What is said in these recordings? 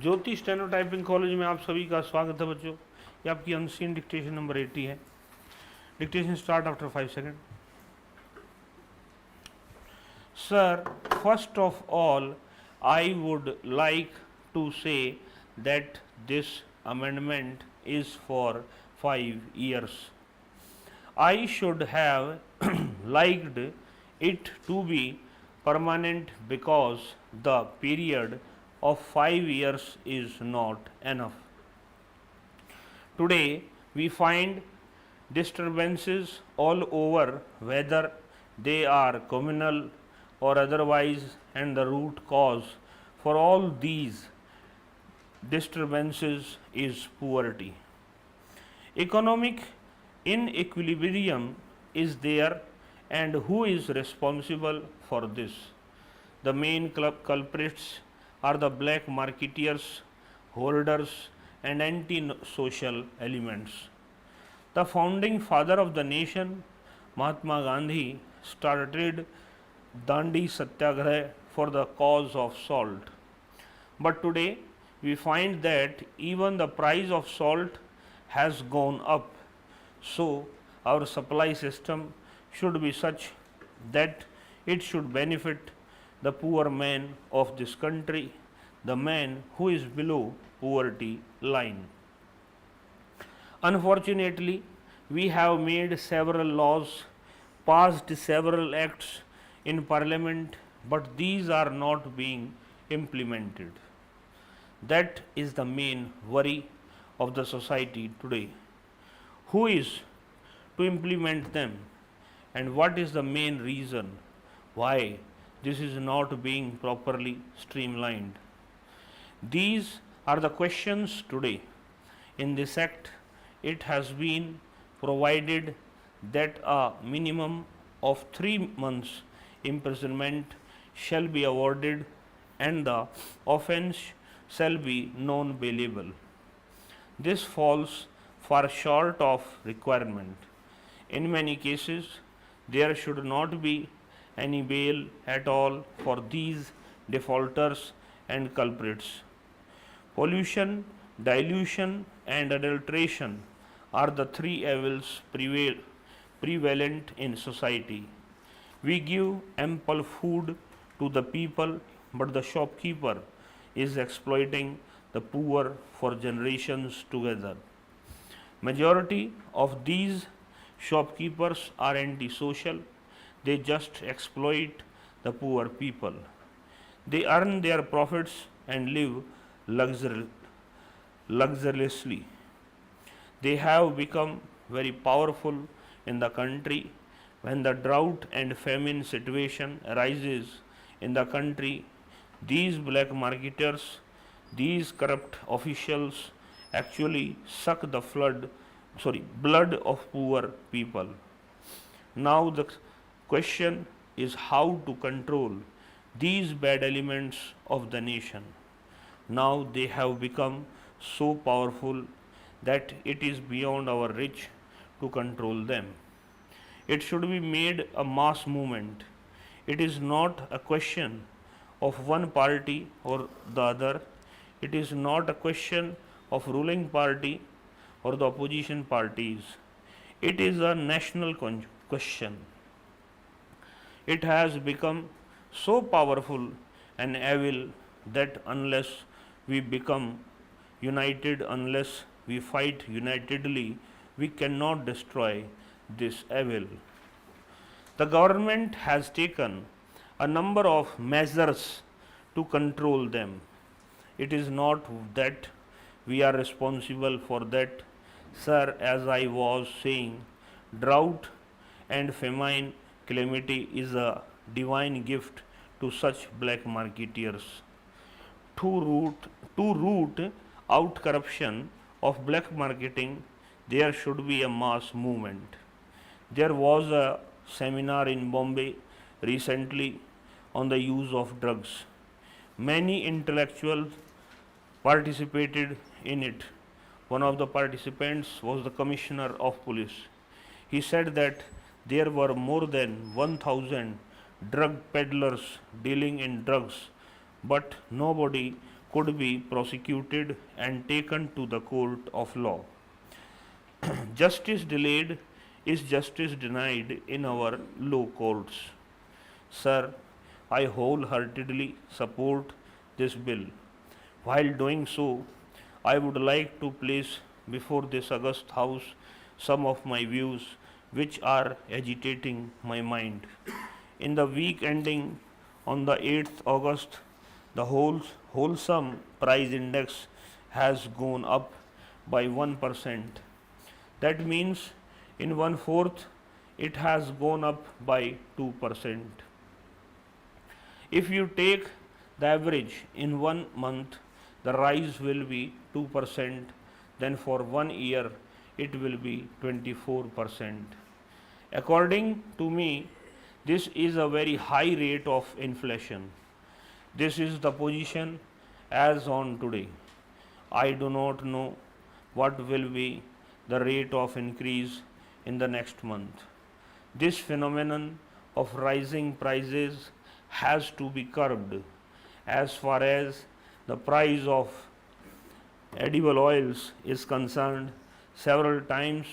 ज्योति steno typing college में आप सभी का स्वागत है बच्चों। ये आपकी अनसीन डिक्टेशन नंबर 80 है। Dictation start after 5 second. Sir, first of all I would like to say that this amendment is for 5 years. I should have liked it to be permanent because the period of 5 years is not enough. Today we find disturbances all over, whether they are communal or otherwise, and the root cause for all these disturbances is poverty. Economic inequilibrium is there, and who is responsible for this? The main culprits are the black marketeers, hoarders, and anti-social elements. The founding father of the nation, Mahatma Gandhi, started Dandi Satyagraha for the cause of salt. But today we find that even the price of salt has gone up. So our supply system should be such that it should benefit the poor man of this country, the man who is below poverty line. Unfortunately, we have made several laws, passed several acts in parliament, but these are not being implemented. That is the main worry of the society today. Who is to implement them, and what is the main reason why this is not being properly streamlined? These are the questions today. In this act, it has been provided that a minimum of 3 months imprisonment shall be awarded and the offence shall be non bailable. This falls far short of requirement. In many cases, there should not be any bail at all for these defaulters and culprits. Pollution, dilution, and adulteration are the three evils prevalent in society. We give ample food to the people, but the shopkeeper is exploiting the poor for generations together. Majority of these shopkeepers are antisocial. They just exploit the poor people. They earn their profits and live luxuriously. They have become very powerful in the country. When the drought and famine situation arises in the country, these black marketers, these corrupt officials actually suck the blood of poor people. Now the question is how to control these bad elements of the nation. Now they have become so powerful that it is beyond our reach to control them. It should be made a mass movement. It is not a question of one party or the other. It is not a question of ruling party or the opposition parties. It is a national question. It has become so powerful and evil that unless we become united, unless we fight unitedly, we cannot destroy this evil. The government has taken a number of measures to control them. It is not that we are responsible for that. Sir, as I was saying, drought and famine calamity is a divine gift to such black marketeers. To root out corruption of black marketing, there should be a mass movement. There was a seminar in Bombay recently on the use of drugs. Many intellectuals participated in it. One of the participants was the commissioner of police. He said that there were more than 1,000 drug peddlers dealing in drugs, but nobody could be prosecuted and taken to the court of law. Justice delayed is justice denied in our law courts. Sir, I wholeheartedly support this bill. While doing so, I would like to place before this august House some of my views which are agitating my mind. In the week ending on the 8th August, the wholesome price index has gone up by 1%. That means in one fourth it has gone up by 2%. If you take the average in 1 month, the rise will be 2%, then for 1 year it will be 24%. According to me, this is a very high rate of inflation. This is the position as on today. I do not know what will be the rate of increase in the next month. This phenomenon of rising prices has to be curbed. As far as the price of edible oils is concerned, several times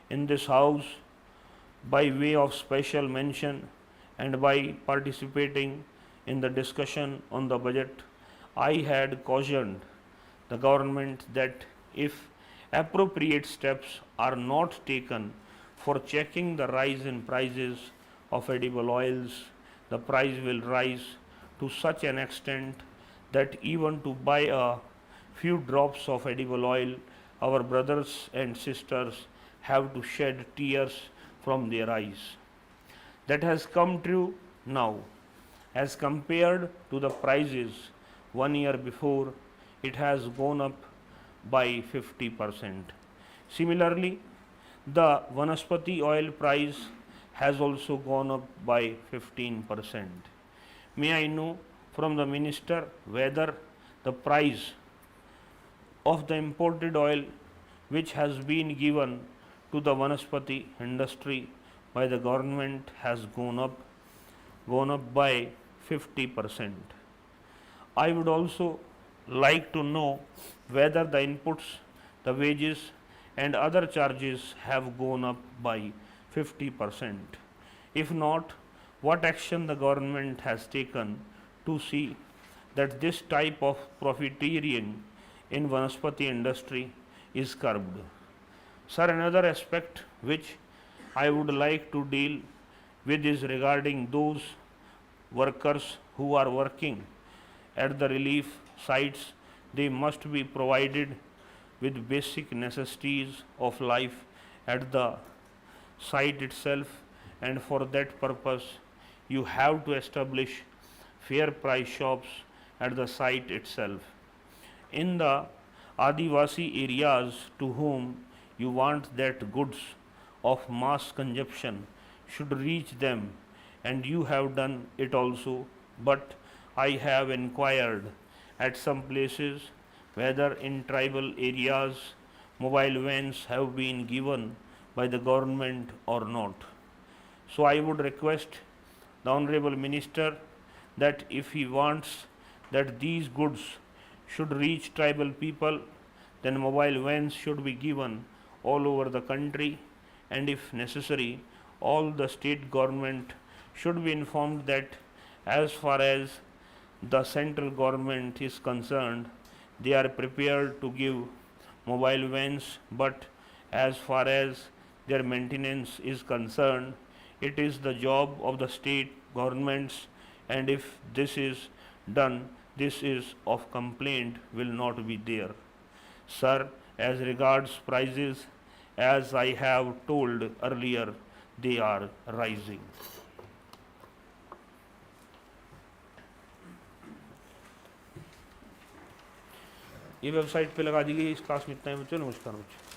in this house, by way of special mention and by participating in the discussion on the budget, I had cautioned the government that if appropriate steps are not taken for checking the rise in prices of edible oils, the price will rise to such an extent that even to buy a few drops of edible oil, our brothers and sisters have to shed tears from their eyes. That has come true now. As compared to the prices 1 year before, it has gone up by 50%. Similarly, the Vanaspati oil price has also gone up by 15%. May I know from the minister whether the price of the imported oil which has been given to the Vanaspati industry by the government has gone up by 50%. I would also like to know whether the inputs, the wages and other charges have gone up by 50%. If not, what action the government has taken to see that this type of profiteering in Vanaspati industry is curbed. Sir, another aspect which I would like to deal with is regarding those workers who are working at the relief sites. They must be provided with basic necessities of life at the site itself, and for that purpose you have to establish fair price shops at the site itself. In the Adivasi areas to whom you want that goods of mass consumption should reach them, and you have done it also, but I have inquired at some places whether in tribal areas mobile vans have been given by the government or not. So I would request the Honorable Minister that if he wants that these goods should reach tribal people, then mobile vans should be given all over the country, and if necessary, all the state government should be informed that as far as the central government is concerned, they are prepared to give mobile vans, but as far as their maintenance is concerned, it is the job of the state governments, and if this is done, this is of complaint will not be there. Sir, as regards prices, as I have told earlier, they are rising. ये website पे लगा दी गई, इस class में इतना ही। बच्चों नमस्कार बच्चों।